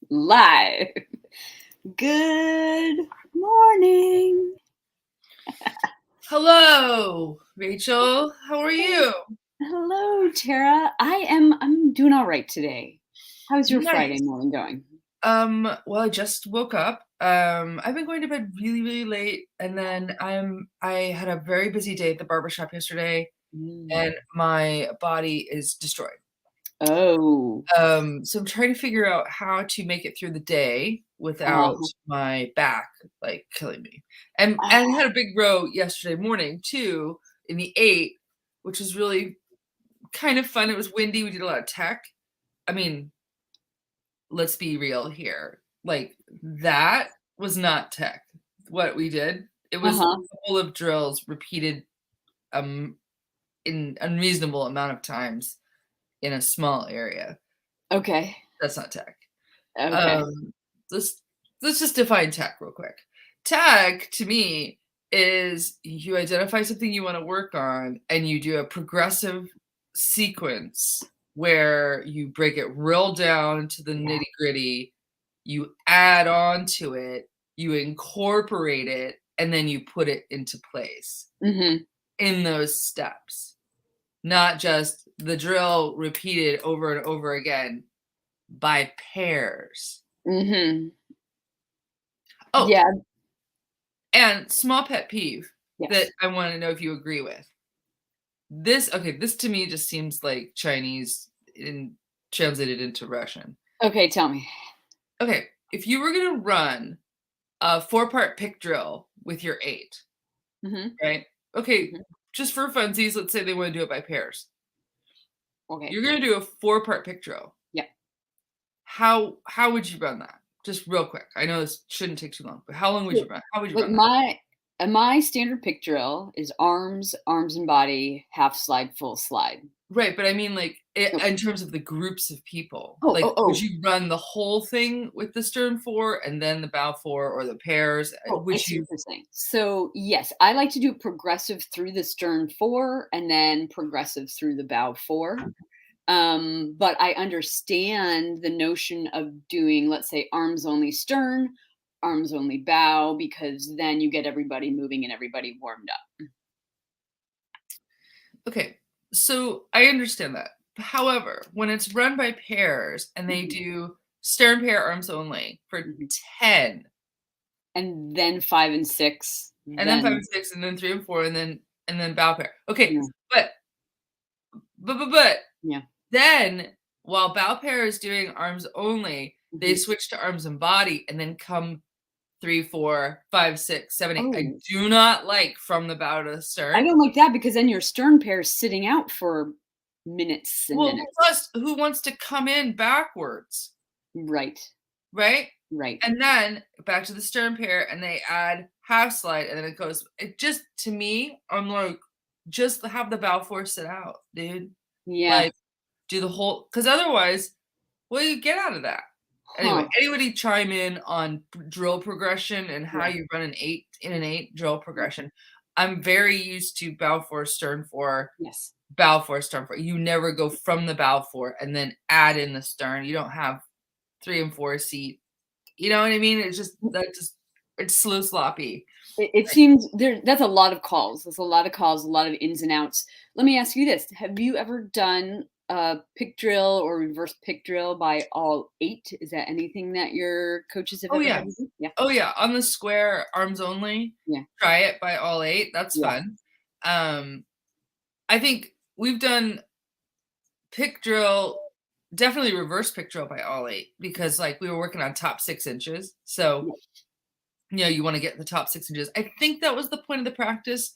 Live. Good morning. Hello, Rachel. How are you? Hello, Tara. I'm doing all right today. How's your Friday Nice. morning going? Well, I just woke up. I've been going to bed really, really late, and then I had a very busy day at the barbershop yesterday, Mm. and my body is destroyed. Oh. So I'm trying to figure out how to make it through the day without Uh-huh. my back like killing me. And I Ah, had a big row yesterday morning too in the 8, which was really kind of fun. It was windy. We did a lot of tech. I mean, let's be real here. Like that was not tech. What we did, it was uh-huh. full of drills repeated um in unreasonable amount of times in a small area. Okay. That's not tech. Okay. Um let's let's just define tech real quick. Tech to me is you identify something you want to work on and you do a progressive sequence where you break it real down to the Yeah. nitty gritty, you add on to it, you incorporate it, and then you put it into place Mm-hmm. in those steps, not just the drill repeated over and over again by pairs. Mm-hmm. Oh, Yeah. and small pet peeve that Yes. I want to know if you agree with. This to me just seems like Chinese in translated into Russian. Okay, tell me. Okay, if you were gonna run a 4-part pick drill with your 8, Mm-hmm. right? Okay, Mm-hmm. just for funsies, let's say they want to do it by pairs. Okay. You're gonna do a 4-part pick drill. Yeah. How would you run that? Just real quick. I know this shouldn't take too long, but how long would So, you run? How would you like run that? my standard pick drill is arms and body, half slide, full slide. Right, but I mean, like, I Okay. in terms of the groups of people, Oh, like, oh, would oh. you run the whole thing with the stern 4 and then the bow 4 or the pairs? Oh, I Would see you what you're saying. So, yes, I like to do progressive through the stern 4 and then progressive through the bow 4. But I understand the notion of doing, let's say, arms only stern, arms only bow, because then you get everybody moving and everybody warmed up. Okay, so I understand that. However, when it's run by pairs and they Mhm, do stern pair arms only for mhm. 10, And then 5 and 6, and then 5 and then 6, and then 3 and 4, and then bow pair. Okay, yeah, but but yeah. then while bow pair is doing arms only, they Mhm. switch to arms and body and then come 3, 4, 5, 6, 7, 8. I Oh, do not like from the bow to the I stern. don't like that because then your stern pair is sitting out for minutes and Well, minutes. plus who wants to come in backwards, Right, right? right. And then back to the stern pair and they add half slide and then it goes it just to me, I'm like, just have the bow force sit out, dude. Yeah. Like do the whole because otherwise, what do you get out of that? Anyway, Huh. anybody chime in on drill progression and how Yeah. you run an 8 in an 8 drill progression. I'm very used to bow 4, stern 4, Yes. bow 4, stern 4. You never go from the bow 4 and then add in the stern. You don't have 3 and 4 seat. You know what I mean? It's just that just it's slow sloppy. It seems that's a lot of calls. There's a lot of calls, a lot of ins and outs. Let me ask you this. Have you ever done a pick drill or reverse pick drill by all 8? Is that anything that your coaches have Oh ever yeah. had you do? Yeah. Oh yeah, on the square arms only. Yeah. Try it by all 8. That's Yeah. fun. Um I think we've done pick drill, definitely reverse pick drill by all 8 because like we were working on top 6 inches. So, Yeah. you want to get the top 6 inches. I think that was the point of the practice,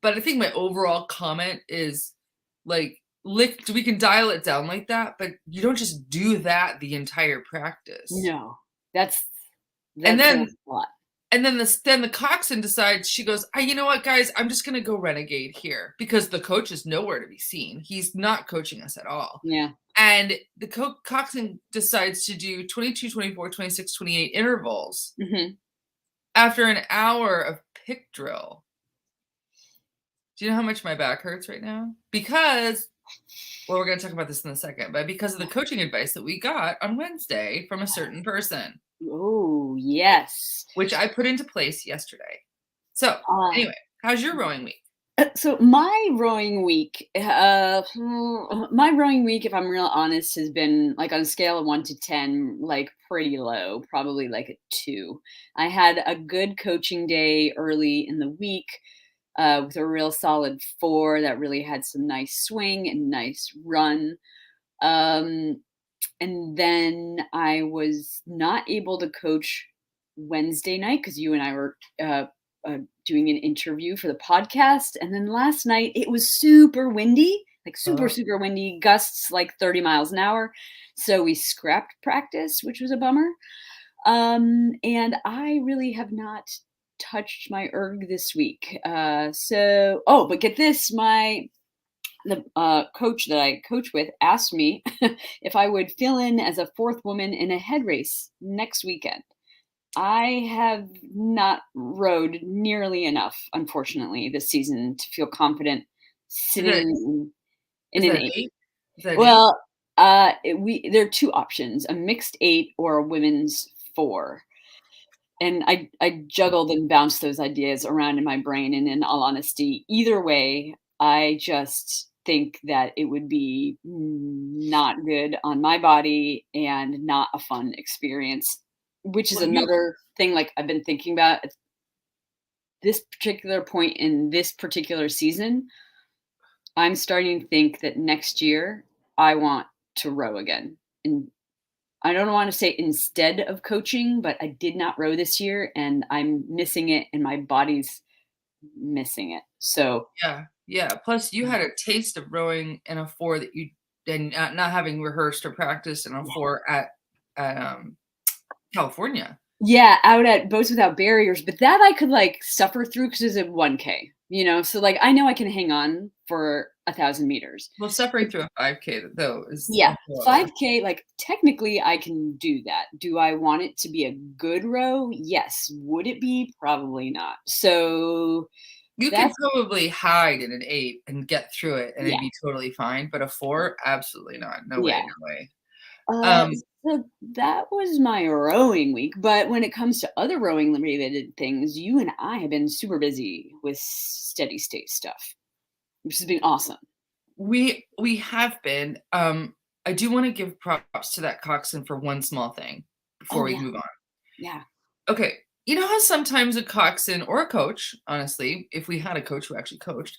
but I think my overall comment is like we can dial it down like that, but you don't just do that the entire practice. No. That's And that's a then lot. then the coxswain decides she goes, you know what, guys, I'm just gonna go renegade here because the coach is nowhere to be seen. He's not coaching us at all. Yeah. And the coxswain decides to do 22, 24, 26, 28 intervals Mhm. after an hour of pick drill. Do you know how much my back hurts right now? Because Well, we're going to talk about this in a second, but because of the coaching advice that we got on Wednesday from a certain person, Oh, yes. which I put into place yesterday. So, Uh, anyway, how's your rowing week? so my rowing week, if I'm real honest, has been like on a scale of 1 to 10, like pretty low, probably like a 2. I had a good coaching day early in the week with a real solid 4 that really had some nice swing and nice run. Um, and then I was not able to coach Wednesday night because you and I were doing an interview for the podcast. And then last night it was super windy, like super, Oh, super windy, gusts like 30 miles an hour. So we scrapped practice, which was a bummer. And I really have not touched my erg this week. But get this, the coach that I coach with asked me if I would fill in as a fourth woman in a head race next weekend. I have not rowed nearly enough, unfortunately, this season to feel confident is that sitting in is an that an eight. 8? Is that an 8? Well, there are two options: a mixed eight or a women's four. And I juggled and bounced those ideas around in my brain, and in all honesty, either way, I just think that it would be not good on my body and not a fun experience, which is Well, you another thing, like, I've been thinking about at this particular point in this particular season. I'm starting to think that next year I want to row again, and I don't want to say instead of coaching, but I did not row this year and I'm missing it and my body's missing it. So, yeah, yeah. Plus, you had a taste of rowing in a 4 that you and not having rehearsed or practiced in a yeah. 4 at California. Yeah, out at Boats Without Barriers, but that I could like suffer through because it's a 1K, you know? So like I know I can hang on for 1,000 meters. Well, suffering through a 5K though is a Yeah, whole other. 5K, like technically I can do that. Do I want it to be a good row? Yes. Would it be? Probably not. So You could that's, probably hide in an 8 and get through it, and it'd yeah, be totally fine, but a 4? Absolutely not. No way, yeah. no way. Uh, Um, so that was my rowing week, but when it comes to other rowing related things, you and I have been super busy with steady state stuff, which has been awesome. we have been, I do wanna give props to that coxswain for one small thing before Oh we yeah, move on. yeah. Okay, you know how sometimes a coxswain or a coach, honestly, if we had a coach who actually coached,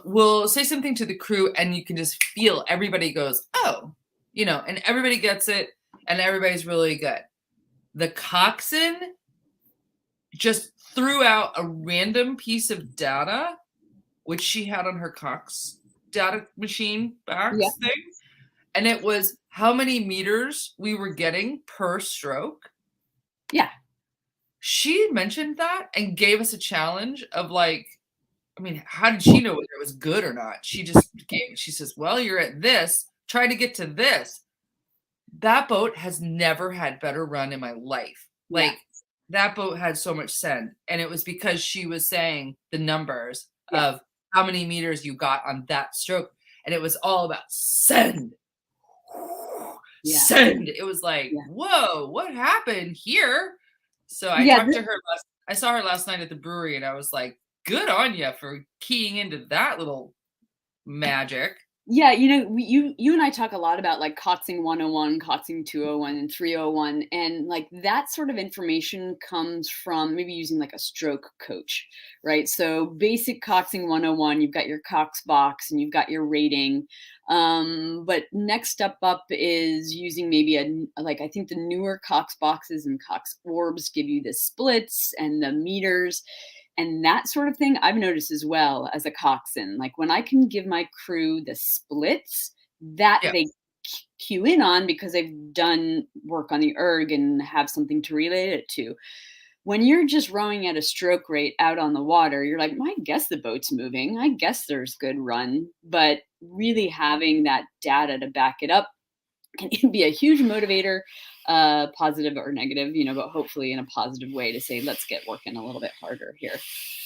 will say something to the crew and you can just feel everybody goes, "Oh," and everybody gets it and everybody's really good. The coxswain just threw out a random piece of data, which she had on her Cox data machine Yeah, box thing, and it was how many meters we were getting per stroke. yeah, She mentioned that and gave us a challenge of like, I mean, how did she know whether it was good or not? She just gave, she says, well, you're at this, try to get to this. That boat has never had better run in my life. yeah, Like that boat had so much send. And it was because she was saying the numbers yeah, of how many meters you got on that stroke. And it was all about send. yeah, Send. It was like, yeah. whoa, what happened here? So I Yeah, talked to her I saw her last night at the brewery and I was like, good on you for keying into that little magic. yeah, you and I talk a lot about like Coxing 101, Coxing 201, and 301, and like that sort of information comes from maybe using like a stroke coach, right? So basic Coxing 101, you've got your Cox box and you've got your rating. But next step up is using maybe like I think the newer Cox boxes and Cox orbs give you the splits and the meters and that sort of thing I've noticed as well as a coxswain. Like when I can give my crew the splits that Yeah. they cue in on because they've done work on the erg and have something to relate it to. When you're just rowing at a stroke rate out on the water, you're like, I guess the boat's moving. I guess there's good run. But really having that data to back it up can be a huge motivator, positive or negative, but hopefully in a positive way to say, let's get working a little bit harder here.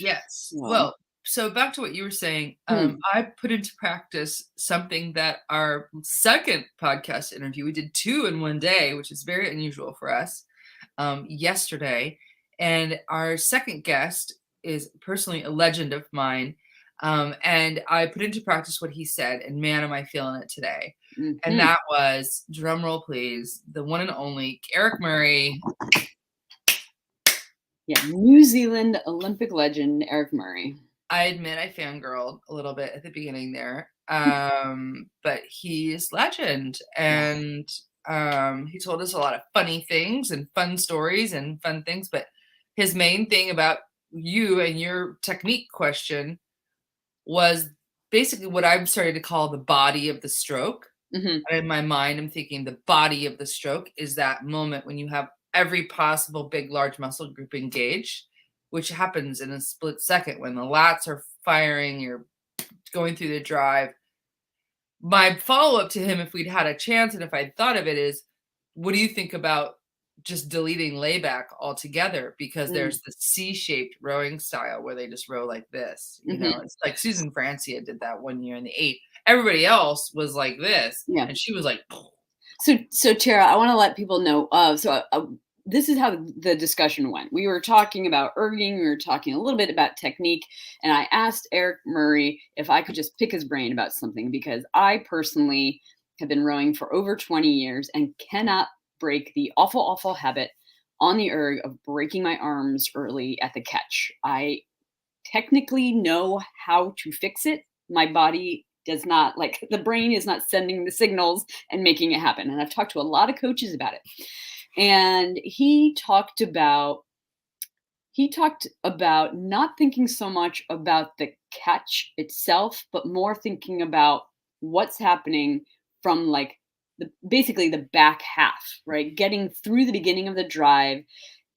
Yes. So, Well, So back to what you were saying, Hmm. I put into practice something that our second podcast interview, we did 2 in one day, which is very unusual for us, yesterday. And our second guest is personally a legend of mine. And I put into practice what he said, and man, am I feeling it today. And Hmm. that was, drum roll please, the one and only Eric Murray. Yeah, New Zealand Olympic legend Eric Murray. I admit I fangirled a little bit at the beginning there, but he's legend, Yeah. and he told us a lot of funny things and fun stories and fun things. But his main thing about you and your technique question was basically what I'm starting to call the body of the stroke. Hmm. And in my mind, I'm thinking the body of the stroke is that moment when you have every possible big, large muscle group engaged, which happens in a split second when the lats are firing, you're going through the drive. My follow up to him, if we'd had a chance and if I'd thought of it, is what do you think about just deleting layback altogether? Because there's the C shaped rowing style where they just row like this. You know, Hmm. it's like Susan Francia did that one year in the 8. Everybody else was like this, Yeah. and she was like, So Tara, I want to let people know. This is how the discussion went. We were talking about erging. We were talking a little bit about technique, and I asked Eric Murray if I could just pick his brain about something because I personally have been rowing for over 20 years and cannot break the awful, awful habit on the erg of breaking my arms early at the catch. I technically know how to fix it. My body does not, like, the brain is not sending the signals and making it happen. And I've talked to a lot of coaches about it. And he talked about not thinking so much about the catch itself, but more thinking about what's happening from like basically the back half, right? Getting through the beginning of the drive.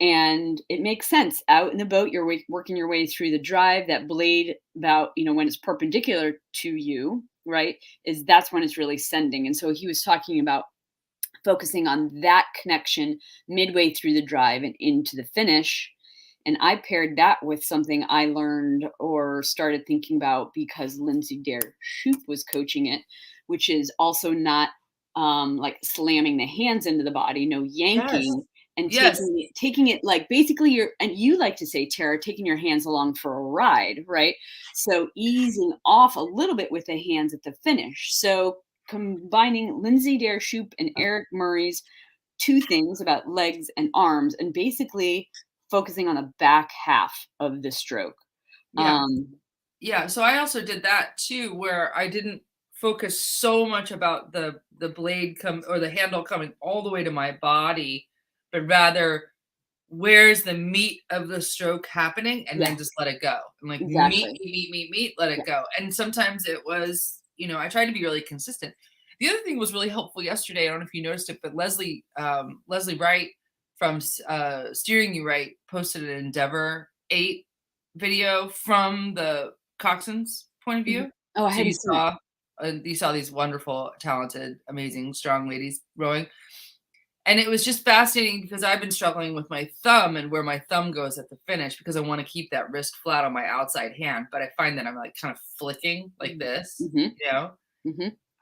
And it makes sense. Out in the boat, you're working your way through the drive. That blade, about, when it's perpendicular to you, right, is that's when it's really sending. And so he was talking about focusing on that connection midway through the drive and into the finish. And I paired that with something I learned or started thinking about because Lindsay Dare Shoup was coaching it, which is also not like slamming the hands into the body, no yes, yanking, and yes, taking it like basically and you like to say, Tara, taking your hands along for a ride, right? So easing off a little bit with the hands at the finish. So combining Lindsay Dare Shoup and Eric Murray's two things about legs and arms, and basically focusing on the back half of the stroke. yeah. Um, Yeah, so I also did that too, where I didn't focus so much about the blade come or the handle coming all the way to my body, but rather where's the meat of the stroke happening, and yeah, then just let it go. And like exactly. meat, let Yeah. it go. And sometimes it was, I tried to be really consistent. The other thing was really helpful yesterday. I don't know if you noticed it, but Leslie Wright from Steering You Right posted an Endeavor 8 video from the coxswain's point of Mhm. view. Oh, I So hadn't seen it. you saw these wonderful, talented, amazing, strong ladies rowing. And it was just fascinating because I've been struggling with my thumb and where my thumb goes at the finish because I want to keep that wrist flat on my outside hand. But I find that I'm like kind of flicking like this, Mm-hmm. you know?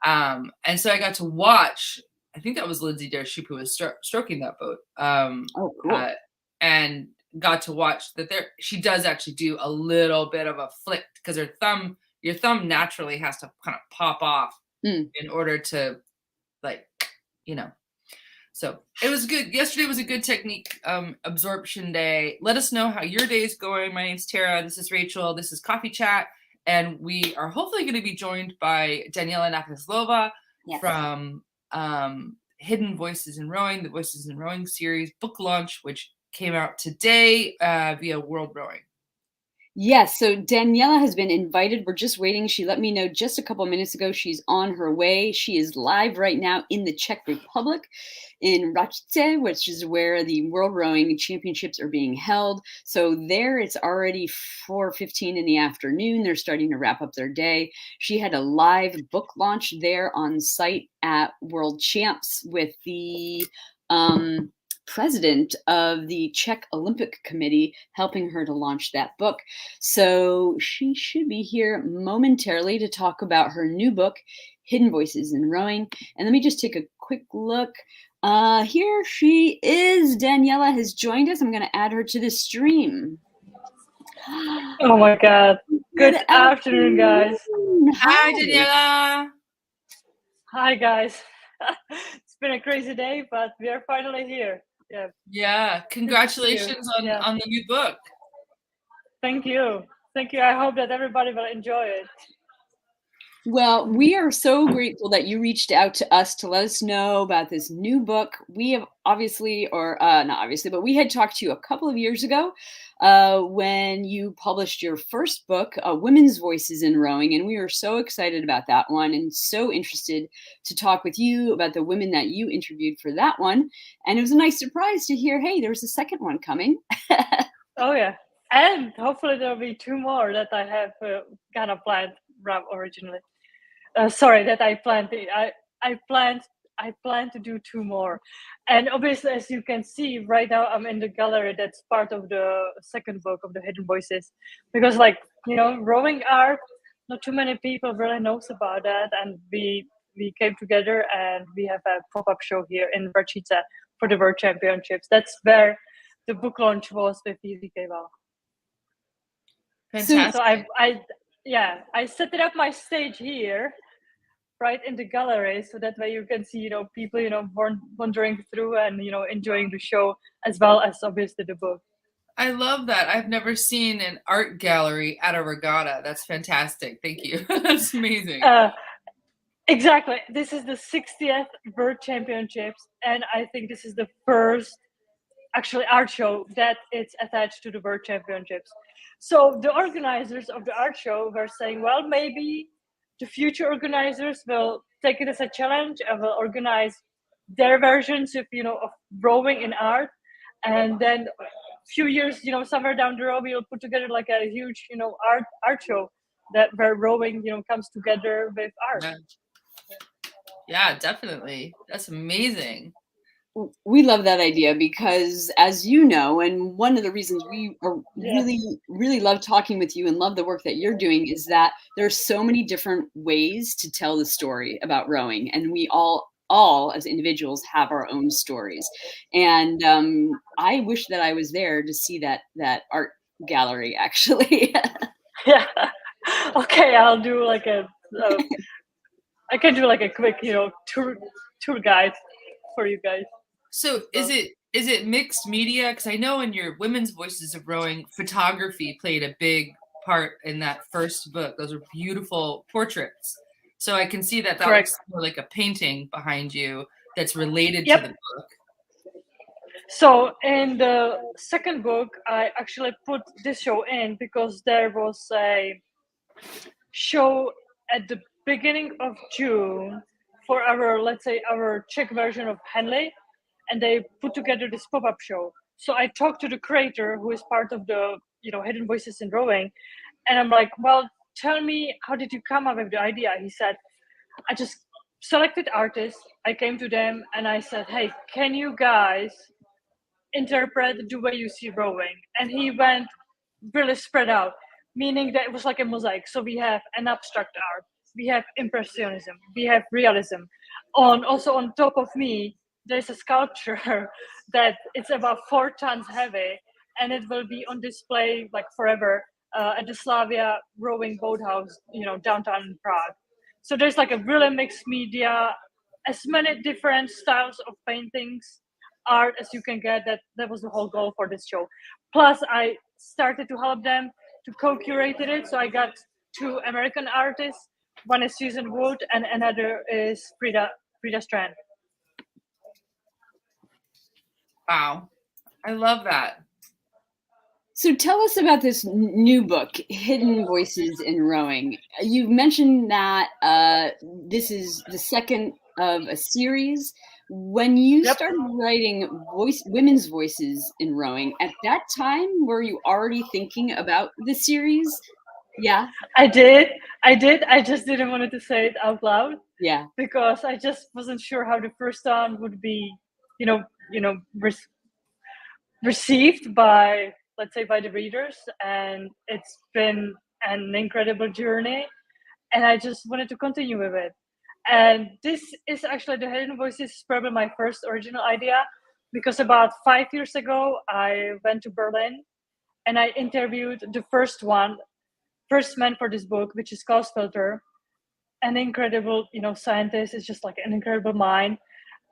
Hmm. And so I got to watch, I think that was Lindsay Dership who was stroking that boat. Oh, cool. Uh, and got to watch that she does actually do a little bit of a flick because your thumb naturally has to kind of pop off Mm. in order to like, you know, so it was good. Yesterday was a good technique absorption day. Let us know how your day is going. My name's Tara. This is Rachel. This is Coffee Chat. And we are hopefully going to be joined by Daniela Nacházelová Yes. from Hidden Voices in Rowing, the Voices in Rowing series book launch, which came out today via World Rowing. Yes, so Daniela has been invited. We're just waiting. She let me know just a couple minutes ago she's on her way. She is live right now in the Czech Republic, in Račice, which is where the World Rowing Championships are being held. So there it's already 4:15 in the afternoon. They're starting to wrap up their day. She had a live book launch there on site at World Champs with the president of the Czech Olympic Committee, helping her to launch that book. So she should be here momentarily to talk about her new book, Hidden Voices in Rowing. And let me just take a quick look. Here she is. Daniela has joined us. I'm going to add her to the stream. Oh my God. Good Good afternoon, guys. Hi, Daniela. Hi, guys. It's been a crazy day, but we are finally here. Yeah. Yeah. Congratulations on the new book. Thank you. Thank you. I hope that everybody will enjoy it. Well, we are so grateful that you reached out to us to let us know about this new book. We have obviously, or not obviously, but we had talked to you a couple of years ago when you published your first book, Women's Voices in Rowing. And we were so excited about that one and so interested to talk with you about the women that you interviewed for that one. And it was a nice surprise to hear, hey, there's a second one coming. Oh, yeah. And hopefully there'll be two more that I have kind of planned originally. Sorry, that I planned. I plan to do two more, and obviously, as you can see right now, I'm in the gallery. That's part of the second book of the Hidden Voices, because, like, rowing art, not too many people really knows about that, and we came together and we have a pop-up show here in Vrčice for the World Championships. That's where the book launch was with VK. Fantastic. So I set it up my stage here, right in the gallery, so that way you can see, people, wandering through and, enjoying the show as well as obviously the book. I love that. I've never seen an art gallery at a regatta. That's fantastic. Thank you. That's amazing. Exactly. This is the 60th World Championships, and I think this is the first actually art show that it's attached to the World Championships. So the organizers of the art show were saying, well, maybe the future organizers will take it as a challenge and will organize their versions of rowing in art, and then a few years, somewhere down the road, we'll put together like a huge art show where rowing comes together with art. Yeah, definitely. That's amazing. We love that idea because, as you know, and one of the reasons we are really love talking with you and love the work that you're doing is that there's so many different ways to tell the story about rowing, and we all as individuals have our own stories. And I wish that I was there to see that art gallery, actually. Yeah. Okay, I'll do like I can do like a quick, tour guide for you guys. So is it mixed media? Because I know in your Women's Voices of Rowing, photography played a big part in that first book. Those are beautiful portraits. So I can see that looks more like a painting behind you that's related to the book. So in the second book, I actually put this show in because there was a show at the beginning of June for our Czech version of Henley, and they put together this pop-up show. So I talked to the creator, who is part of the Hidden Voices in Rowing, and I'm like, well, tell me, how did you come up with the idea? He said, I just selected artists, I came to them and I said, hey, can you guys interpret the way you see rowing? And he went really spread out, meaning that it was like a mosaic. So we have an abstract art, we have impressionism, we have realism. Also on top of me, there's a sculpture that it's about 4 tons heavy, and it will be on display like forever at the Slavia Rowing Boathouse, downtown in Prague. So there's like a really mixed media, as many different styles of paintings, art as you can get. That was the whole goal for this show. Plus, I started to help them to co-curate it. So I got 2 American artists. One is Susan Wood, and another is Frida Strand. Wow, I love that. So tell us about this new book, Hidden Voices in Rowing. You mentioned that this is the second of a series. When you started writing women's voices in rowing, at that time, were you already thinking about the series? Yeah. I did. I just didn't want to say it out loud. Yeah. Because I just wasn't sure how the first one would be, received by, let's say, by the readers, and it's been an incredible journey, and I just wanted to continue with it. And this is actually, the Hidden Voices is probably my first original idea, because about 5 years ago I went to Berlin and I interviewed the first man for this book, which is Klaus Filter, an incredible, scientist. Is just like an incredible mind.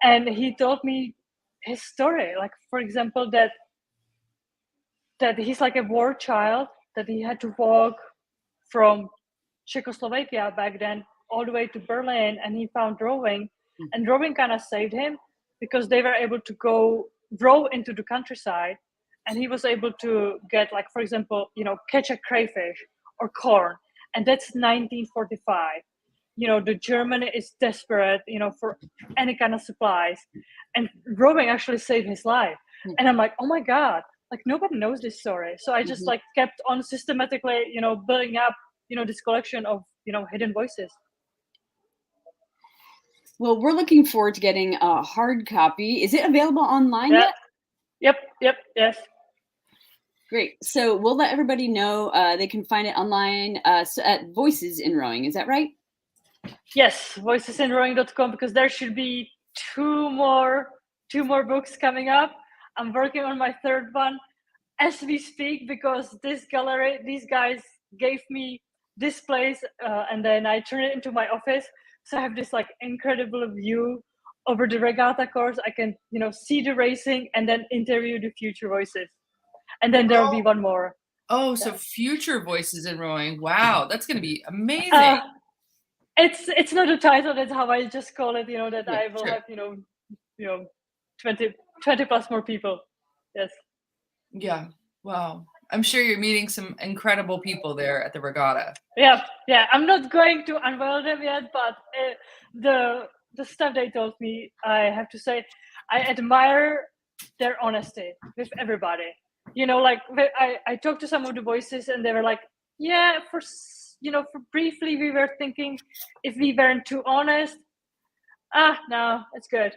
And he told me his story, like, for example, that he's like a war child, that he had to walk from Czechoslovakia back then all the way to Berlin, and he found rowing, and rowing kind of saved him, because they were able to go row into the countryside, and he was able to get, like, for example, catch a crayfish or corn, and that's 1945. The Germany is desperate, for any kind of supplies, and rowing actually saved his life. And I'm like, oh my God, like, nobody knows this story. So I just like kept on systematically, building up, this collection of, hidden voices. Well, we're looking forward to getting a hard copy. Is it available online Yeah. yet? Yep, yes. Great. So we'll let everybody know they can find it online at Voices in Rowing. Is that right? Yes, voicesinrowing.com, because there should be two more books coming up. I'm working on my third one as we speak, because this gallery, these guys gave me this place, and then I turned it into my office. So I have this like incredible view over the regatta course. I can, see the racing and then interview the future voices. And then there will be one more. Oh, so future Voices in Rowing. Wow, that's going to be amazing. It's not a title, that's how I just call it, that Yeah, I will sure. have, 20 plus more people. Yes. Yeah. Wow. I'm sure you're meeting some incredible people there at the regatta. Yeah. I'm not going to unveil them yet, but the stuff they told me, I have to say, I admire their honesty with everybody. Like, I talked to some of the voices, and they were like, yeah, for briefly we were thinking if we weren't too honest. No, it's good.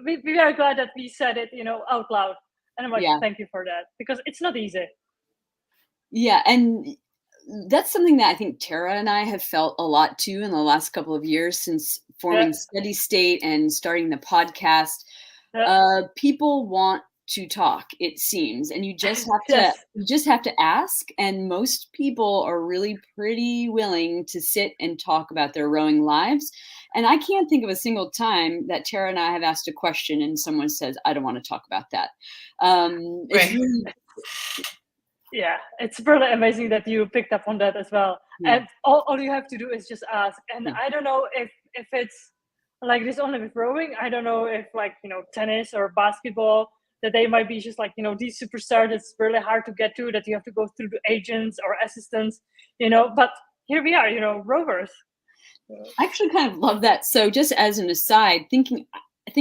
We are glad that we said it, out loud. And I'm like, thank you for that, because it's not easy. Yeah, and that's something that I think Tara and I have felt a lot too in the last couple of years since forming Steady State and starting the podcast. People want to talk, it seems, and you just have to ask, and most people are really pretty willing to sit and talk about their rowing lives. And I can't think of a single time that Tara and I have asked a question and someone says, I don't want to talk about that. It's really, yeah, it's really amazing that you picked up on that as well. And all you have to do is just ask. And I don't know if it's like this only with rowing. I don't know if, like, tennis or basketball, that they might be just like, these superstars that's really hard to get to, that you have to go through the agents or assistants, but here we are, rowers. I actually kind of love that. So just as an aside, thinking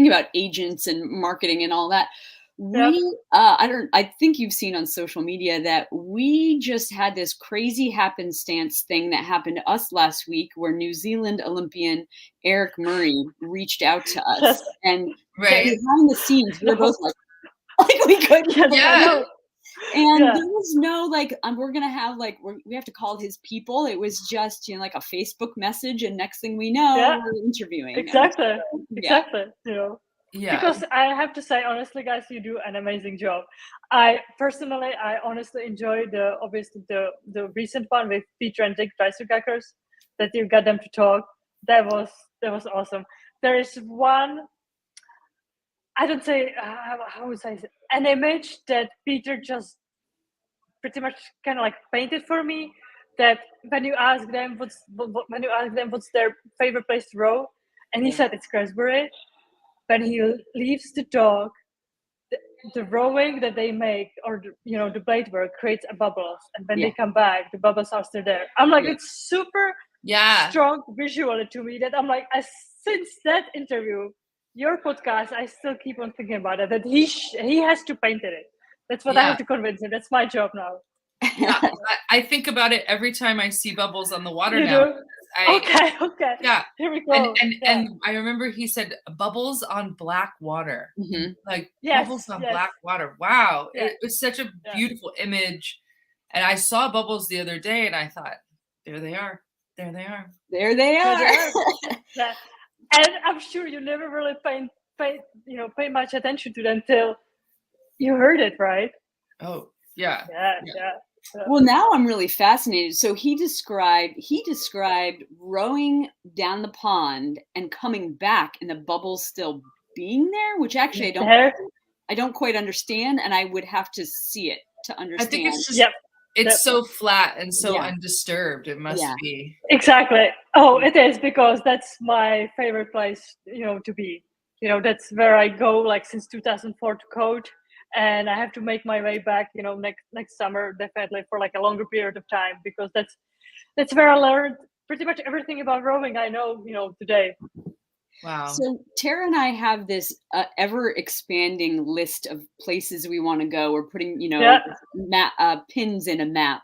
about agents and marketing and all that, I think you've seen on social media that we just had this crazy happenstance thing that happened to us last week, where New Zealand Olympian Eric Murray reached out to us, and behind the scenes, we were both like we couldn't. And there was no like, we're gonna have like we have to call his people. It was just like a Facebook message, and next thing we know, we're interviewing. Exactly. Because I have to say, honestly, guys, you do an amazing job. I honestly enjoy the recent one with Peter and Dick Dreisergackers, that you got them to talk. That was awesome. There is one, I don't say, how would I say, an image that Peter just pretty much kind of like painted for me, that when you ask them what's their favorite place to row, and he said it's Cresbury. When he leaves the dock, the rowing that they make, or the blade work, creates a bubbles, and when they come back, the bubbles are still there. I'm like, it's super strong visually to me, that I'm like, since that interview, your podcast, I still keep on thinking about it, that he has to paint it. That's what I have to convince him. That's my job now. I think about it every time I see bubbles on the water now. Okay, okay. yeah. Here we And go. and Yeah. and I remember he said bubbles on black water. And Mhm. like bubbles Yes, on yes. black water. Wow. Yeah, It was such a yeah. beautiful image. And I saw bubbles the other day and I thought, there they are. There they are. There they There they are. are. Yeah. And I'm sure you never really pay much attention to them until you heard it, right? Oh, yeah. Yeah, Yeah. yeah. Yeah. Well, now I'm really fascinated. So he described rowing down the pond and coming back and the bubbles still being there, which actually There. I don't quite understand, and I would have to see it to I think understand. it's just Yep. Yep. it's so flat and so Yeah, undisturbed. It must yeah. be. Exactly. Oh, it is because that's my favorite place, to be. That's where I go like since 2004 to coach, and I have to make my way back, next summer definitely for like a longer period of time because that's where I learned pretty much everything about rowing I know, today. Wow. So Tara and I have this ever expanding list of places we want to go. We're putting, Yeah, pins in a map,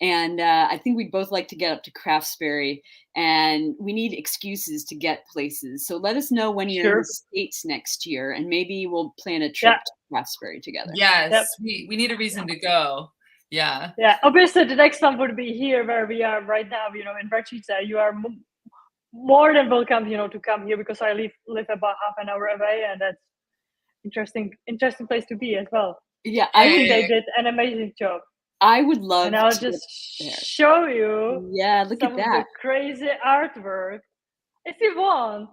and I think we'd both like to get up to Craftsbury, and we need excuses to get places. So let us know when you're in the sure. States next year, and maybe we'll plan a Yeah, trip to Craftsbury together. yep. Yes, we need a reason to go. Yeah. Yeah, obviously the next one would be here where we are right now, in Rachica. You are more than welcome, to come here because I live about half an hour away, and that's interesting place to be as well. Yeah, I think they did an amazing job, I would and love I'll to get just there. show you Yeah, look some at of the that. crazy artwork. If you want,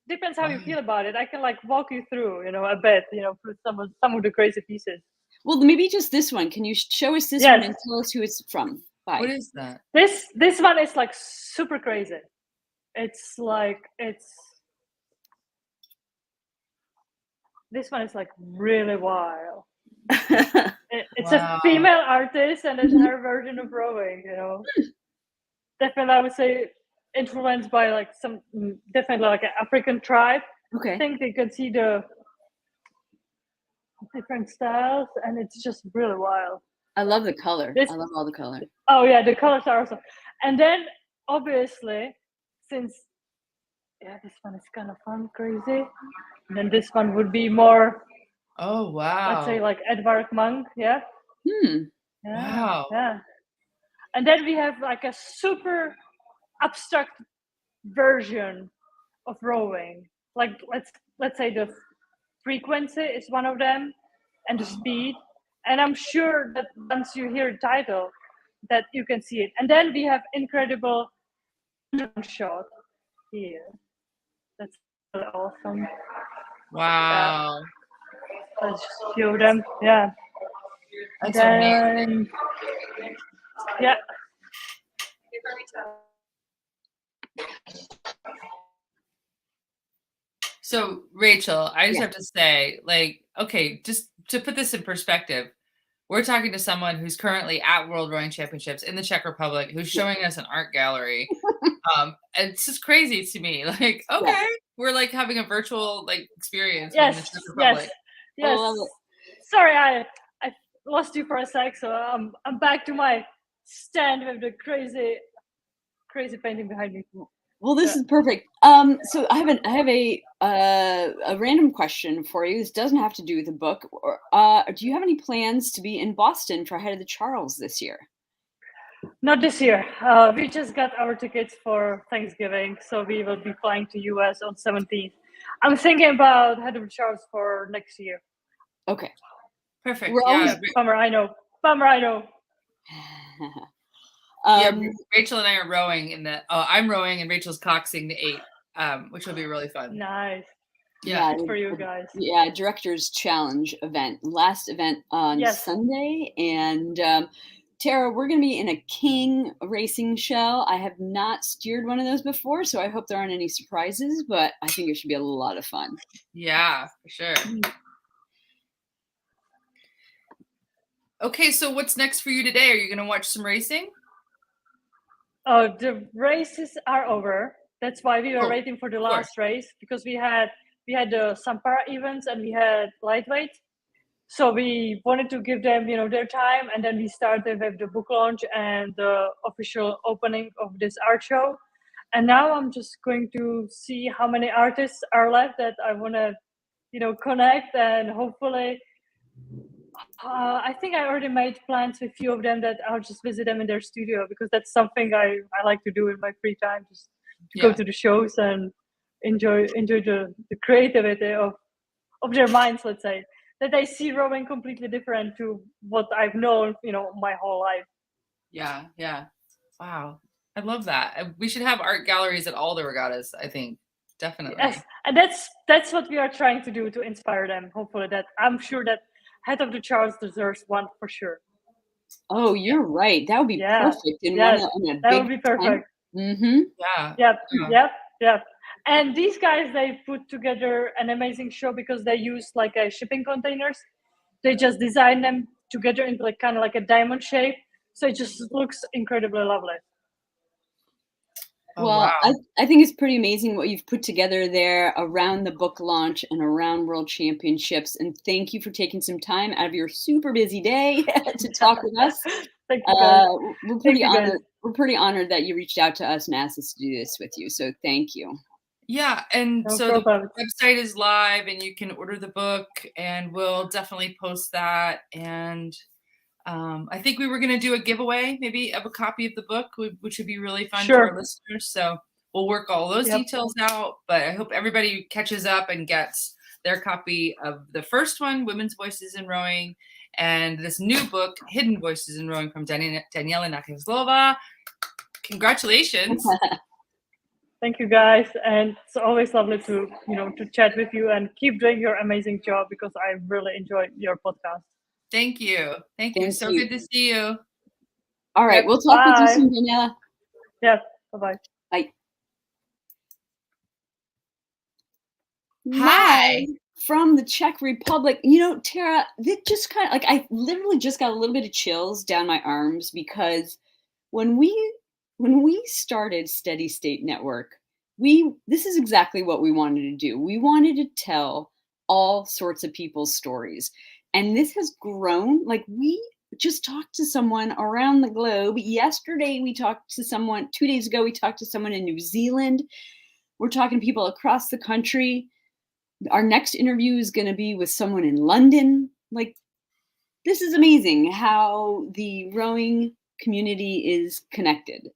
depends how you Wow. feel about it. I can like walk you through, a bit, through some of the crazy pieces. Well, maybe just this one. Can you show us this one Yes, and tell us who it's from? What Bye. is that? this one is like super crazy. It's like it's this one is like really wild. It's a Wow. female artist, and it's her version of rowing. Definitely, I would say influenced by like some definitely like an African tribe. I Okay. think they could see the different styles, and it's just really wild. I love the color. This I love all the color. Oh yeah, the colors are awesome. And then obviously, since this one is kind of fun, crazy. And then this one would be more, Oh, let's say, wow. like Edvard Munch. Yeah, Hmm. yeah, Wow. yeah. And then we have like a super abstract version of rowing. Like let's say the frequency is one of them, and the speed. And I'm sure that once you hear the title, that you can see it. And then we have incredible shot here. That's really awesome. Yeah, Wow. let's show them. Yeah. That's amazing. Then yeah, So, Rachel, I just Yeah. have to say, like, okay, just to put this in perspective, we're talking to someone who's currently at World Rowing Championships in the Czech Republic, who's Yeah. showing us an art gallery. And it's just crazy to me. Like, Yeah. okay, we're like having a virtual like experience from the yes, Czech yes, Republic. I yes. love it. Sorry, I lost you for a sec, so I'm back to my stand with the crazy painting behind me. Well, this Yeah. is perfect. So I have a random question for you. This doesn't have to do with the book. Or, do you have any plans to be in Boston for Head of the Charles this year? Not this year. We just got our tickets for Thanksgiving, so we will be flying to US on 17th. I'm thinking about Head of Charles for next year. Okay. Perfect. We're Yeah. always Bummer, I know. Bummer, I know. Yeah, um, Rachel and I are rowing in the I'm rowing and Rachel's coxing the 8, which will be really fun. Nice. Yeah. yeah, Good for you guys. yeah, Director's Challenge event, last event on Yes. Sunday, and Tara, we're going to be in a King racing show. I have not steered one of those before, so I hope there aren't any surprises, but I think it should be a lot of fun. Yeah, for sure. Okay, so what's next for you today? Are you going to watch some racing? Oh, the races are over. That's why we were Oh, waiting for the of course. last race because we had the Sampara events and we had lightweight. So we wanted to give them, their time, and then we started with the book launch and the official opening of this art show. And now I'm just going to see how many artists are left that I want to, connect, and hopefully, I think I already made plans with a few of them that I'll just visit them in their studio, because that's something I like to do in my free time, just to go Yeah. to the shows and enjoy the creativity of their minds, let's say, that I see rowing completely different to what I've known, my whole life. Yeah. Yeah. Wow. I love that. We should have art galleries at all the regattas, I think. Yes, Definitely. and that's what we are trying to do to inspire them. Hopefully, that I'm sure that Head of the Charles deserves one for sure. Oh, you're right. That would be Yeah, perfect in one yes, in a that would big be tent. perfect. Mhm. Yeah. Yep, Yeah. yep, yep. And these guys, they put together an amazing show because they use like a shipping containers. They just design them together into like kind of like a diamond shape, so it just looks incredibly lovely. Oh, Well, wow. I think it's pretty amazing what you've put together there around the book launch and around World Championships. And thank you for taking some time out of your super busy day to talk with us. Thank you, guys. We're Thank pretty you, guys. honored. We're pretty honored that you reached out to us and asked us to do this with you. So thank you. Yeah, and No so the problem. website is live and you can order the book, and we'll definitely post that. And I think we were going to do a giveaway maybe of a copy of the book, which would be really fun for our Sure. listeners. So we'll work all those Yep. details out, but I hope everybody catches up and gets their copy of the first one, Women's Voices in Rowing, and this new book, Hidden Voices in Rowing, from Daniela Nacházelová. Congratulations. Thank you, guys, and it's always lovely to to chat with you, and keep doing your amazing job, because I really enjoy your podcast. Thank you. Thank you. Thank So you. good to see you. All right, Yep. we'll talk with you Bye. soon, Daniela. Yes. Bye bye. Bye. Hi. Live from the Czech Republic. You know, Tara, it just kind of like I literally just got a little bit of chills down my arms because when we started Steady State Network, we this is exactly what we wanted to do. We wanted to tell all sorts of people's stories. And this has grown. Like we just talked to someone around the globe. Yesterday we talked to someone, 2 days ago we talked to someone in New Zealand. We're talking to people across the country. Our next interview is going to be with someone in London. Like, this is amazing how the rowing community is connected.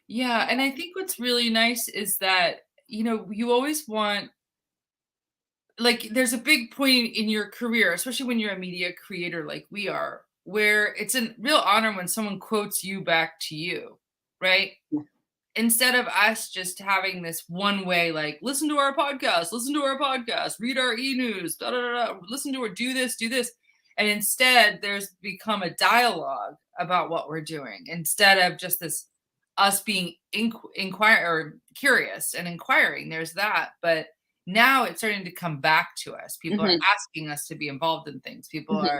Yeah, and I think what's really nice is that, you always want, like, there's a big point in your career, especially when you're a media creator like we are, where it's a real honor when someone quotes you back to you, right? Yeah. Instead of us just having this one way, like, listen to our podcast, read our e-news, da, da, da, da, listen to or do this, do this. And instead, there's become a dialogue about what we're doing instead of just this us being inquire or curious and inquiring. There's that. But now it's starting to come back to us. People are Mhm, asking us to be involved in things. People mhm.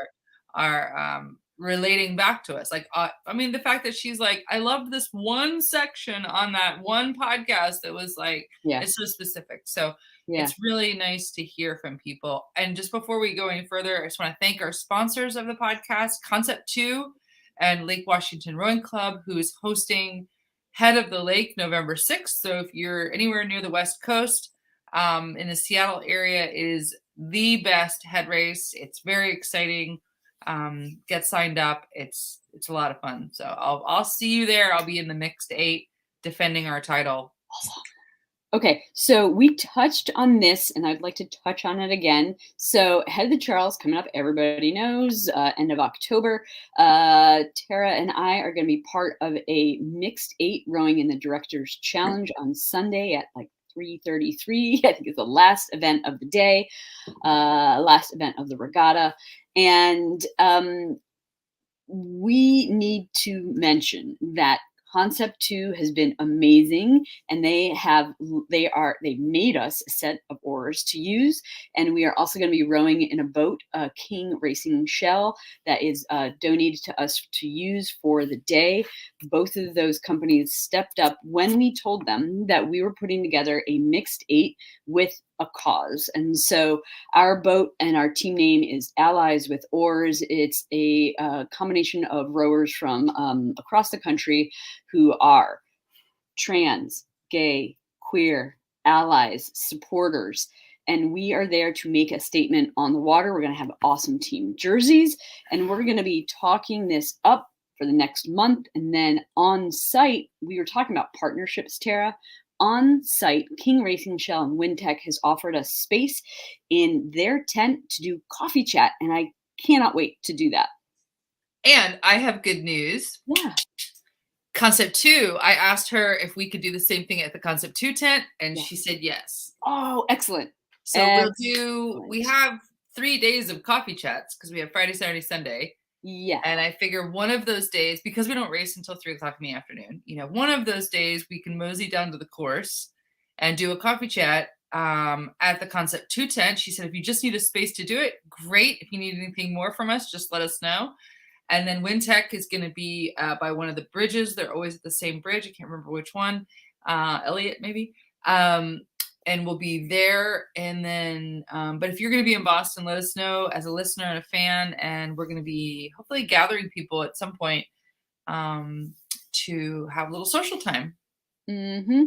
are relating back to us. Like, I mean, the fact that she's like, I loved this one section on that one podcast that was like, Yeah, it's so specific. So yeah. it's really nice to hear from people. And just before we go any further, I just want to thank our sponsors of the podcast, Concept 2 and Lake Washington Rowing Club, who is hosting Head of the Lake November 6th. So if you're anywhere near the West Coast, in the Seattle area, it is the best head race. It's very exciting. Get signed up. It's a lot of fun. So I'll see you there. I'll be in the mixed 8 defending our title. Okay, so we touched on this, and I'd like to touch on it again. So, Head of the Charles coming up, everybody knows, end of October. Tara and I are going to be part of a mixed 8 rowing in the Directors Challenge on Sunday at like 3:33. I think it's the last event of the day, last event of the regatta, and we need to mention that Concept 2 has been amazing, and they made us a set of oars to use, and we are also going to be rowing in a boat, a King Racing Shell, that is donated to us to use for the day. Both of those companies stepped up when we told them that we were putting together a mixed 8 with a cause, and so our boat and our team name is Allies with Oars. It's a combination of rowers from across the country who are trans, gay, queer, allies, supporters. And we are there to make a statement on the water. We're going to have awesome team jerseys, and we're going to be talking this up for the next month. And then on site, we were talking about partnerships, Tara. On site, King Racing Shell and Wintech has offered us space in their tent to do coffee chat, and I cannot wait to do that. And I have good news. Yeah. Concept 2, I asked her if we could do the same thing at the Concept 2 tent, and she said yes. Oh, excellent. So we have 3 days of coffee chats because we have Friday, Saturday, Sunday. Yeah. And I figure one of those days, because we don't race until 3:00 in the afternoon, one of those days we can mosey down to the course and do a coffee chat at the Concept 2 tent. She said, if you just need a space to do it, great. If you need anything more from us, just let us know. And then Wintech is going to be by one of the bridges. They're always at the same bridge. I can't remember which one. Elliott, maybe. And we'll be there. And then, but if you're going to be in Boston, let us know as a listener and a fan. And we're going to be hopefully gathering people at some point to have a little social time. Mm-hmm.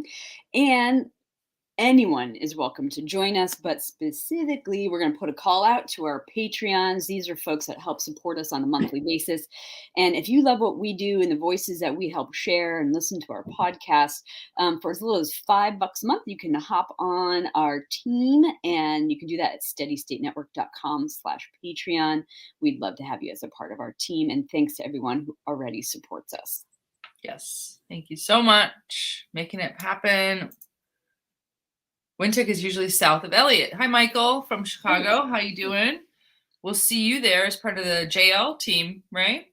And anyone is welcome to join us, but specifically, we're going to put a call out to our Patreons. These are folks that help support us on a monthly basis. And if you love what we do and the voices that we help share and listen to our podcast, for as little as $5 a month, you can hop on our team, and you can do that at steadystatenetwork.com/Patreon. We'd love to have you as a part of our team. And thanks to everyone who already supports us. Yes. Thank you so much. Making it happen. Wintech is usually south of Elliott. Hi, Michael from Chicago. How you doing? We'll see you there as part of the JL team, right?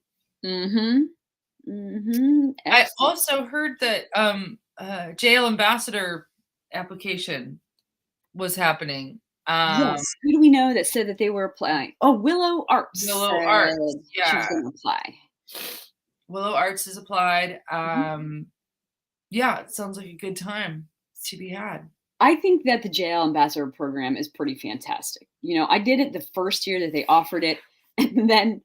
Mm-hmm. Mm-hmm. I also heard that JL ambassador application was happening. Yes. Who do we know that said that they were applying? Oh, Willow Arts. Willow Arts. Yeah. She was going to apply. Willow Arts is applied. Yeah, it sounds like a good time to be had. I think that the JL Ambassador program is pretty fantastic. I did it the first year that they offered it, and then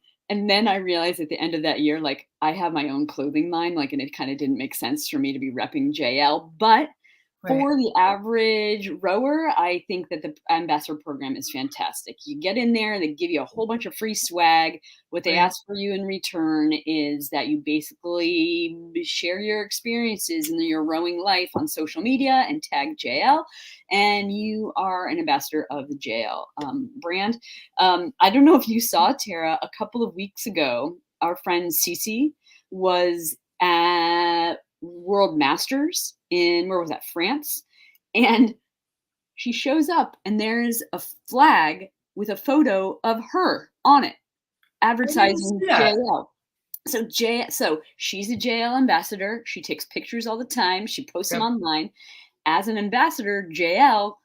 I realized at the end of that year, like, I have my own clothing line, like, and it kind of didn't make sense for me to be repping JL. But for the average rower, I think that the ambassador program is fantastic. You get in there, they give you a whole bunch of free swag. What they ask for you in return is that you basically share your experiences in your rowing life on social media and tag JL, and you are an ambassador of the JL brand. I don't know if you saw, Tara, a couple of weeks ago, our friend Cece was at World Masters in, where was that, France? And she shows up and there's a flag with a photo of her on it, advertising JL. So she's a JL ambassador. She takes pictures all the time. She posts them online. As an ambassador, JL,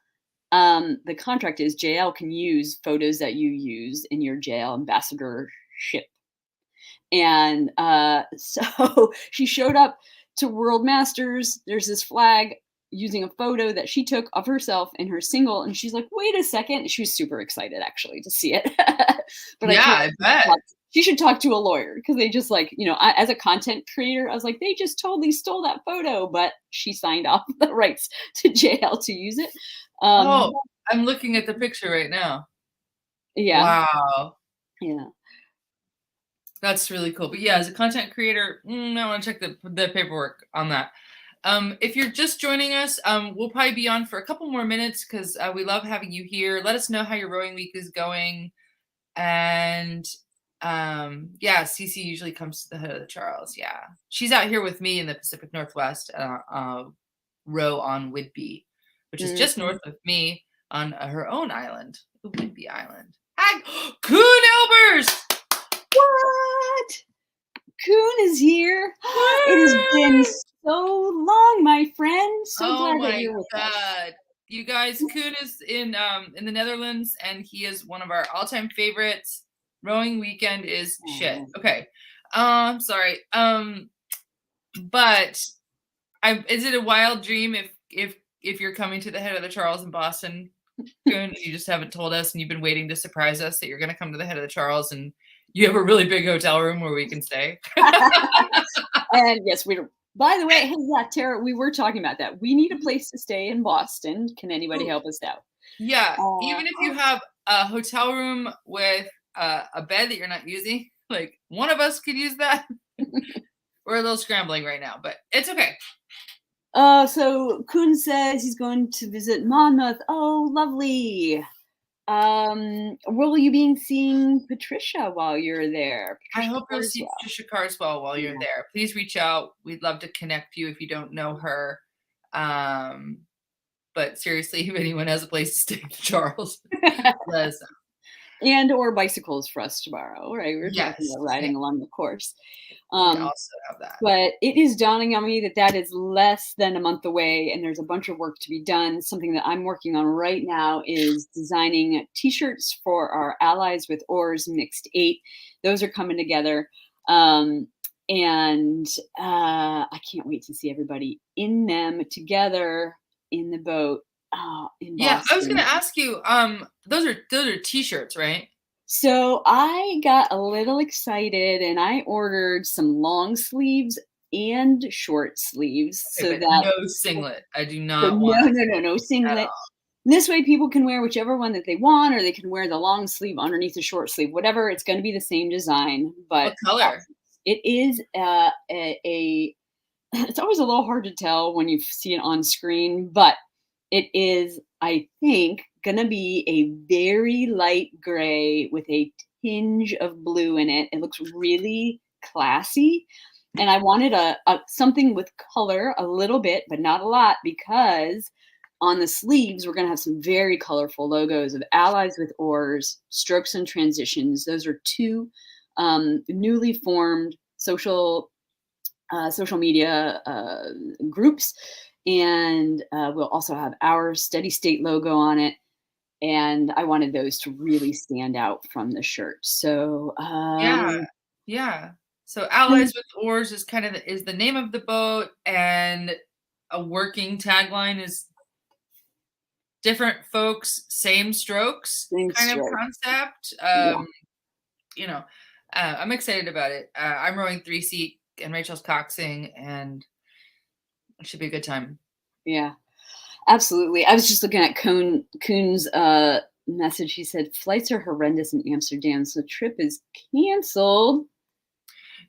the contract is JL can use photos that you use in your JL ambassadorship. And so she showed up to World Masters. There's this flag using a photo that she took of herself in her single, and she's like, wait a second. She was super excited actually to see it. But yeah, I bet. She should talk to a lawyer, because they just, like, as a content creator, I was like, they just totally stole that photo, but she signed off the rights to JL to use it. I'm looking at the picture right now. Yeah. Wow. Yeah. That's really cool. But yeah, as a content creator, I want to check the paperwork on that. If you're just joining us, we'll probably be on for a couple more minutes because we love having you here. Let us know how your rowing week is going. And yeah, Cece usually comes to the head of the Charles. Yeah. She's out here with me in the Pacific Northwest, row on Whidbey, which is just north of me on her own island, the Whidbey Island. Hi, Coon Elbers! What? Coon is here. It has been so long, my friend. So glad that you're with us. You guys, Koen is in the Netherlands, and he is one of our all-time favorites. Rowing weekend is shit. Okay. Sorry. But is it a wild dream if you're coming to the head of the Charles in Boston, Koen, you just haven't told us, and you've been waiting to surprise us that you're going to come to the head of the Charles, and you have a really big hotel room where we can stay? And yes, By the way, hey, yeah, Tara, we were talking about that. We need a place to stay in Boston. Can anybody Ooh, help us out? yeah, Uh, even if you have a hotel room with a bed that you're not using, like one of us could use that. We're a little scrambling right now, but it's okay. so Kun says he's going to visit Monmouth. Oh, lovely. Will you be seeing Patricia while you're there? I Patricia hope you'll see Carswell. Patricia Carswell while you're Yeah. there. Please reach out. We'd love to connect you if you don't know her. Um, but seriously, if anyone has a place to stay in Charles, let us know. And or bicycles for us tomorrow, right? We were talking Yes, about riding along the course. we Um, also have that. but it is dawning on me that that is less than a month away, and there's a bunch of work to be done. Something that I'm working on right now is designing T-shirts for our Allies with Oars Mixed 8. Those are coming together, um, and I can't wait to see everybody in them together in the boat in Yeah, I was gonna Boston. ask you, those are T-shirts, right? So I got a little excited and I ordered some long sleeves and short sleeves Okay, so but that no singlet. I do so not want no at singlet. all. This way people can wear whichever one that they want, or they can wear the long sleeve underneath the short sleeve, whatever. It's going to be the same design, but What color? it is a it's always a little hard to tell when you see it on screen, but it is, I think, gonna be a very light gray with a tinge of blue in it. It looks really classy. And I wanted a something with color a little bit, but not a lot, because on the sleeves we're gonna have some very colorful logos of Allies with Oars, Strokes and Transitions. Those are two newly formed social media groups, and we'll also have our steady state logo on it. And I wanted those to really stand out from the shirt. So Yeah, yeah. So Allies with Oars is kind of is the name of the boat, and a working tagline is different folks, same strokes thanks, kind of Joe. concept. Yeah, You know, I'm excited about it. I'm rowing 3-seat and Rachel's coxing, and it should be a good time. yeah, absolutely. I was just looking at Kuhn's message. He said flights are horrendous in Amsterdam, so the trip is canceled.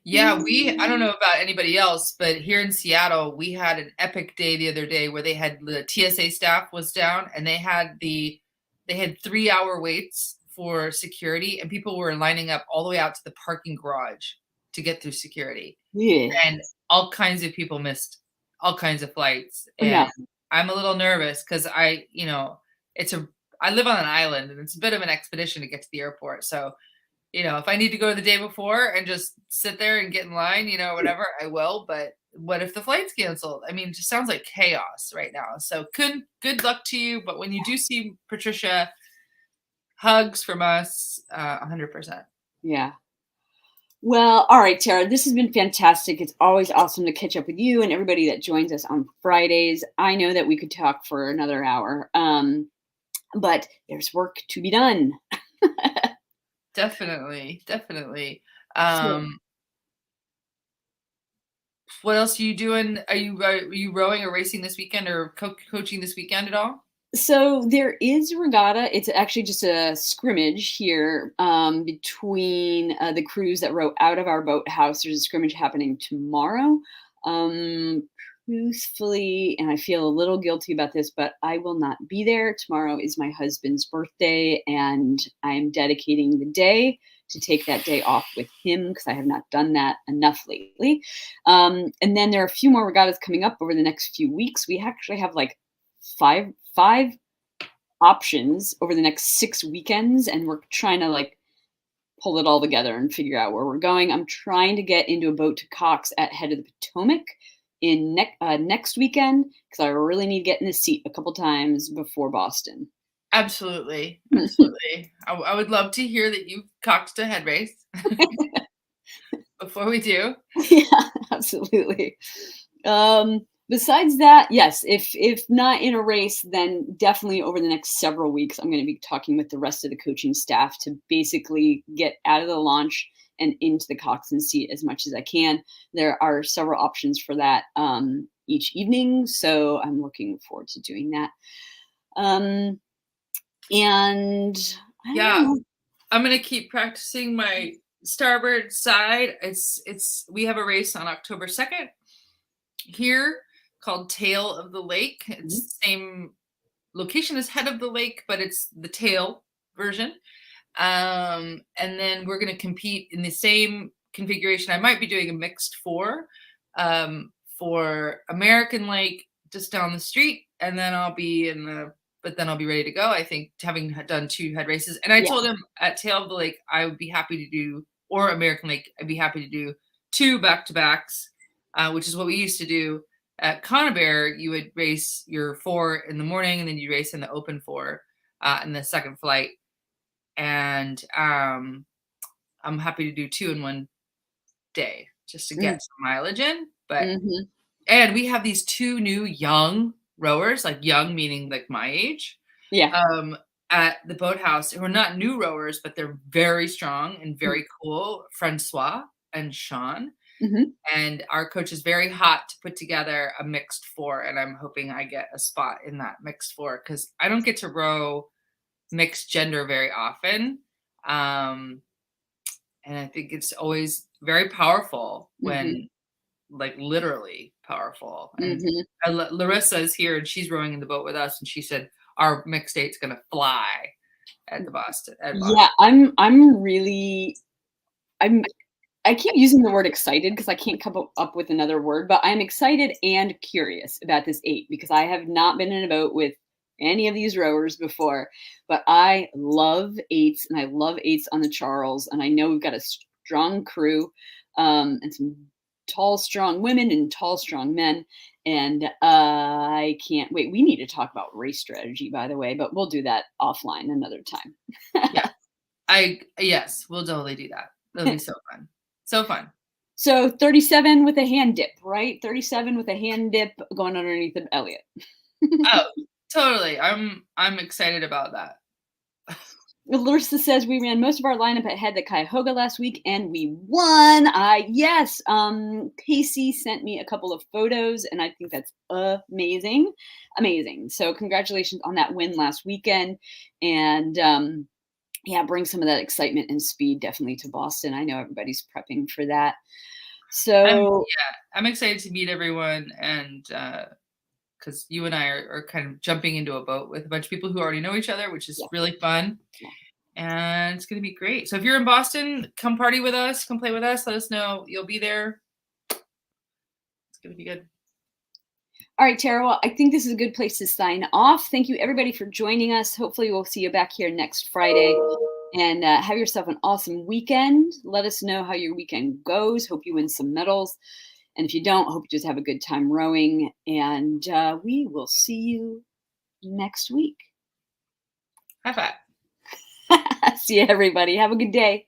Yeah, I don't know about anybody else, but here in Seattle, we had an epic day the other day where they had the TSA staff was down, and they had 3-hour waits for security, and people were lining up all the way out to the parking garage to get through security. Yeah, And all kinds of people missed all kinds of flights, yeah, and I'm a little nervous because it's a I live on an island, and it's a bit of an expedition to get to the airport. So, if I need to go the day before and just sit there and get in line, whatever, I will. But what if the flight's canceled? I mean, it just sounds like chaos right now. So good luck to you. But when you do see Patricia, hugs from us, 100%. yeah. Well, all right, Tara, this has been fantastic. It's always awesome to catch up with you and everybody that joins us on Fridays. I know that we could talk for another hour, but there's work to be done. Definitely, definitely. So, Um, what else are you doing? Are you rowing or racing this weekend, or coaching this weekend at all? so there is regatta. It's actually just a scrimmage here between the crews that row out of our boathouse. There's a scrimmage happening tomorrow. Um, Truthfully, and I feel a little guilty about this, but I will not be there. Tomorrow is my husband's birthday, and I'm dedicating the day to take that day off with him because I have not done that enough lately. And then there are a few more regattas coming up over the next few weeks. We actually have like five options over the next 6 weekends, and we're trying to like pull it all together and figure out where we're going. I'm trying to get into a boat to Cox at Head of the Potomac in next weekend because I really need to get in the seat a couple times before Boston. Absolutely, absolutely. I would love to hear that you cocked a head race before we do. Yeah, absolutely. Besides that, yes, if not in a race, then definitely over the next several weeks, I'm going to be talking with the rest of the coaching staff to basically get out of the launch and into the coxswain seat as much as I can. There are several options for that each evening, so I'm looking forward to doing that. And I don't Yeah, know. I'm gonna keep practicing my starboard side. We have a race on October 2nd here called Tail of the Lake. Mhm. It's the same location as Head of the Lake, but it's the tail version. And then we're gonna compete in the same configuration. I might be doing a mixed four for American Lake just down the street, and then I'll be ready to go. I think having done 2 head races, and I Yeah. told him at Tail of the Lake I would be happy to do, or American Lake, I'd be happy to do 2 back-to-backs, which is what we used to do at Conabear. You would race your 4 in the morning, and then you race in the open 4 in the second flight. And I'm happy to do 2 in one day just to Mm, get some mileage in. But mhm. and we have these 2 new young rowers, like young meaning like my age, Yeah. um, at the boathouse who are not new rowers, but they're very strong and very cool, Francois and Sean. Mhm. And our coach is very hot to put together a mixed 4, and I'm hoping I get a spot in that mixed 4 because I don't get to row mixed gender very often. Um, and I think it's always very powerful Mhm. when, like, literally powerful. And Mhm. Larissa is here, and she's rowing in the boat with us, and she said our mixed eight's gonna fly at Yeah, Boston. I'm really I'm I keep using the word excited because I can't come up with another word, but I'm excited and curious about this 8 because I have not been in a boat with any of these rowers before, but I love 8s and I love 8s on the Charles, and I know we've got a strong crew, and some tall, strong women and tall, strong men, and I can't wait. We need to talk about race strategy, by the way, but we'll do that offline another time. Yeah, yes, we'll totally do that. It'll be so fun. So fun. So 37 with a hand dip, right? 37 with a hand dip going underneath the Elliot. Oh, totally. I'm excited about that. Larissa says we ran most of our lineup ahead the Cuyahoga last week and we won. Yes. Casey sent me a couple of photos and I think that's amazing. Amazing. So congratulations on that win last weekend. And yeah, bring some of that excitement and speed definitely to Boston. I know everybody's prepping for that. So I'm excited to meet everyone, and because you and I are kind of jumping into a boat with a bunch of people who already know each other, which is yeah, really fun. yeah. And it's going to be great. So if you're in Boston, come party with us, come play with us. Let us know you'll be there. It's going to be good. All right, Tara. Well, I think this is a good place to sign off. Thank you, everybody, for joining us. Hopefully, we'll see you back here next Friday. And have yourself an awesome weekend. Let us know how your weekend goes. Hope you win some medals. And if you don't, hope you just have a good time rowing. And we will see you next week. High five. See you, everybody. Have a good day.